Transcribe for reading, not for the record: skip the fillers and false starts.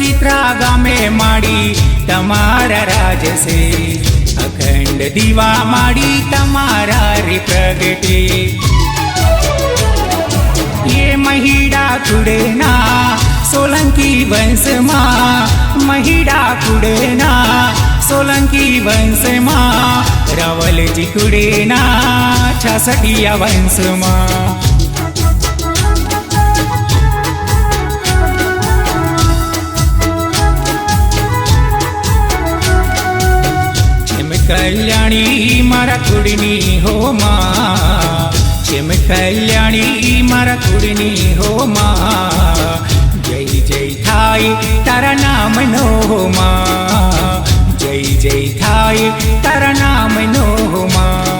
સોજિત્રા ગામે માડી તમારા રાજસે અખંડ દીવા માડી તમારા રે પ્રગટે ये महिड़ा कुड़ेना सोलंकी वंश मां महिड़ा कुड़ेना सोलंकी वंश मां रावल जी कुड़ेना छासठिया वंश मां कल्याणी मारा कुड़नी हो मां चेम कल्याणी मारा कुड़नी हो मां जय जय थाय तारा नाम नो हो मां जय जय थाय तारा नाम नो हो मां